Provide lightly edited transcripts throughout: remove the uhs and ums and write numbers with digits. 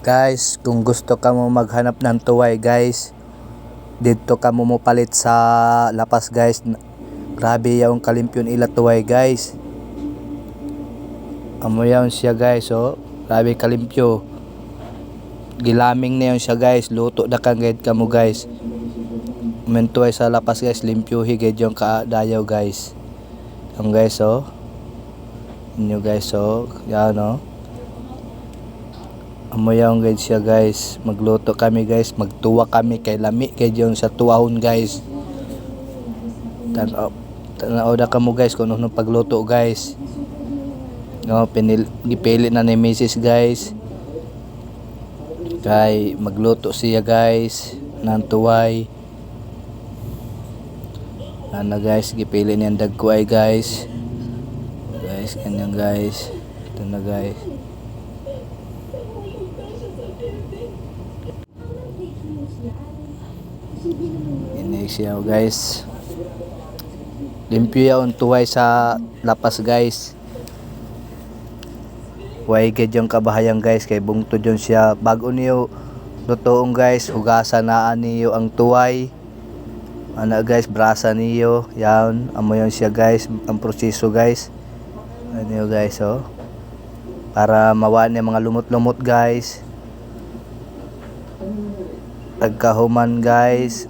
Guys, kung gusto ka mo maghanap ng tuway guys, dito ka mo palit sa lapas guys. Grabe yung kalimpyon ila tuway guys. Amo yan siya guys, oh. Grabe kalimpyo. Gilaming na yun siya guys. Luto na kang guide ka mo guys. Tuway sa lapas guys, limpyo higid yung kaadayaw guys. Yung guys, oh. Inyo guys, oh. Yan, oh. Amoyaw guys siya guys. Magluto kami guys. Magtuwa kami kay lami kay yung sa tuwahon guys. Tanaw na ka mo guys kung ano pagluto guys. No, gipili na ni Mrs. guys. Kay magluto siya guys ng tuway. Ano guys, gipili niyang dagkuay guys. Guys, ganyan guys. Ito na guys. Ini siya guys. Limpyo yaon tuway sa lapas guys. Way gid yung kabahayang guys kay bungtod yun siya. Bago niyo lutoong guys, hugasan na niyo ang tuway. Ano guys, brasa niyo. Yan, amo yun siya guys. Ang proseso guys. Ano guys, oh. Para mawaan yung mga lumot-lumot guys. Pagkahuman guys,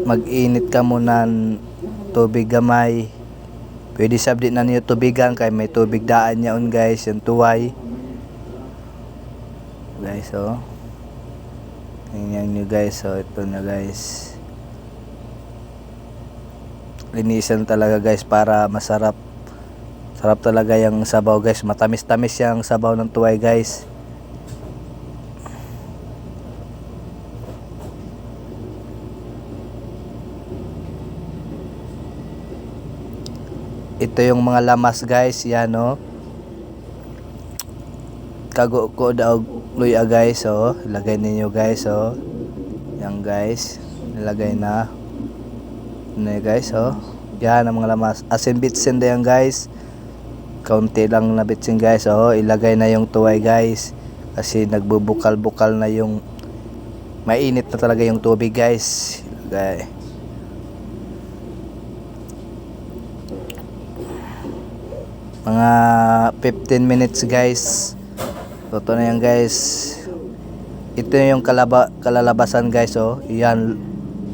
mag-init ka muna ng tubig gamay. Pwede sabdi na niyo tubigan kay may tubig daan yaon guys, yung tuway. Guys, oh. Ganyan nyo guys, oh. Ito na guys. Linisan talaga guys para masarap. Sarap talaga yung sabaw guys. Matamis-tamis yung sabaw ng tuway guys. Ito yung mga lamas guys, yan, oh. Kago ko daw luya guys, oh. Ilagay ninyo guys, oh. Yan guys, nilagay na. Ano guys, oh. Yan ang mga lamas. Asin bitsin na yan guys. Kaunti lang na bitsin guys, oh. Ilagay na yung tuway guys. Kasi nagbubukal-bukal na yung, mainit na talaga yung tubig guys. Ilagay. Mga 15 minutes guys. Luto na yan guys. Ito yung kalalabasan guys, oh. Yan,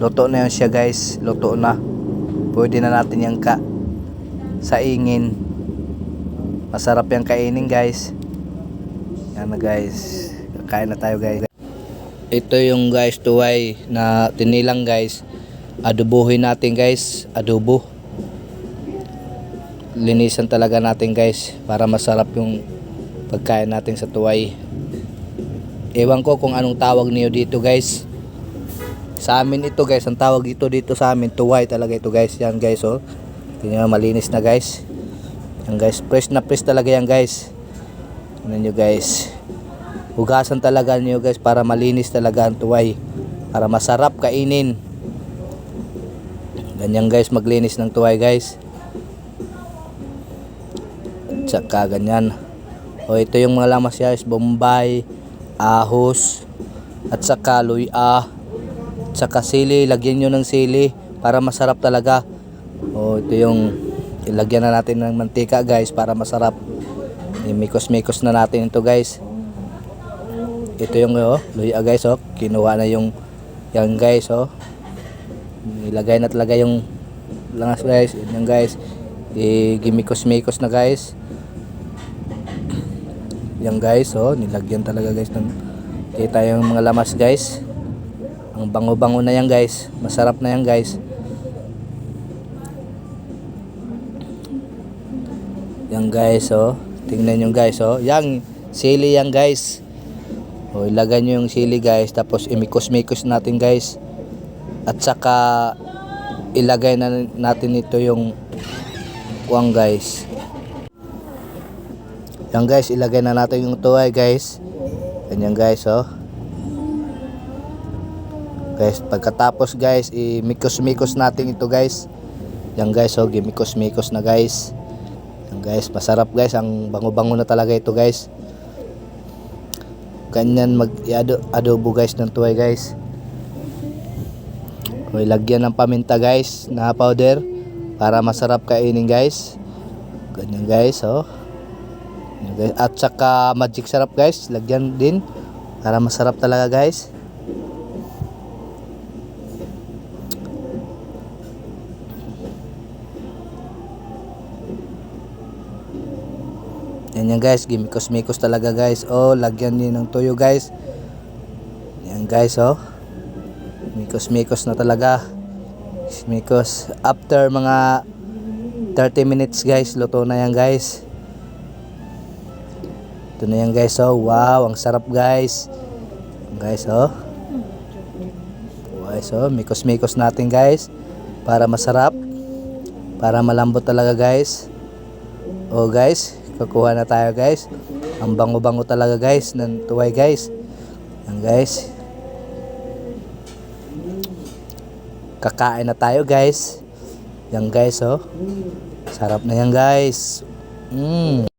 luto na yan siya guys. Luto na. Pwede na natin yung saingin. Masarap yung kainin guys. Yan na guys. Kain na tayo guys. Ito yung guys tuway na tinilang guys. Adobohin natin guys. Adobo. Linisan talaga natin guys para masarap yung pagkain natin sa tuway. Ewan ko kung anong tawag niyo dito guys. Sa amin ito guys, ang tawag dito sa amin tuway talaga ito guys. Yan guys, oh. Tingnan malinis na guys. Yan guys, fresh na fresh talaga yan guys. Tingnan niyo guys. Hugasan talaga niyo guys para malinis talaga ang tuway. Para masarap kainin. Ganyan guys, maglinis ng tuway guys. Tsaka ganyan. O ito yung mga lamas guys, bombay, ahos, at saka luya, tsaka sili. Lagyan nyo ng sili para masarap talaga. O ito yung ilagyan na natin ng mantika guys para masarap. Imikos-mikos na natin ito guys. Ito yung, oh, luya guys, oh. Kinuha na yung yan guys, oh. Ilagay na talaga yung langas guys. Yan guys. Gimikos-mikos na guys. Yan guys, oh, nilagyan talaga guys ng kita yung mga lamas guys. Ang bango-bango na yan guys. Masarap na yan guys. Yan guys, oh. Tingnan nyo guys, oh. Yang sili yan guys. Oh, ilagay nyo yung sili guys. Tapos imikos-mikos natin guys. At saka ilagay na natin ito yung kuwang guys. Yan guys, ilagay na natin yung tuway guys. Ganyan guys, oh. Guys, pagkatapos guys, i-mikos-mikos natin ito guys. Yan guys, oh, gimikos-mikos na guys. Yan guys, masarap guys, ang bango-bango na talaga ito guys. ganyan adobo guys ng tuway guys. Okay, lagyan ng paminta guys na powder para masarap kainin guys. Ganyan guys, oh. Ganyan, guys. At saka magic sarap guys, lagyan din para masarap talaga guys. Yan guys, gimikos-mikos talaga guys. Oh, lagyan din ng toyo guys. Yan guys, oh. Mikos-mikos na talaga. Mikos. After mga 30 minutes guys, luto na yan guys. Ito na yan guys, oh. Wow, ang sarap guys. Guys, oh. Guys, oh. Mikos-mikos natin guys. Para masarap. Para malambot talaga guys. Oh guys, kukuha na tayo guys. Ang bango-bango talaga guys ng tuway guys. Yan guys. Kakain na tayo guys. Yan guys, oh. Sarap na yan guys.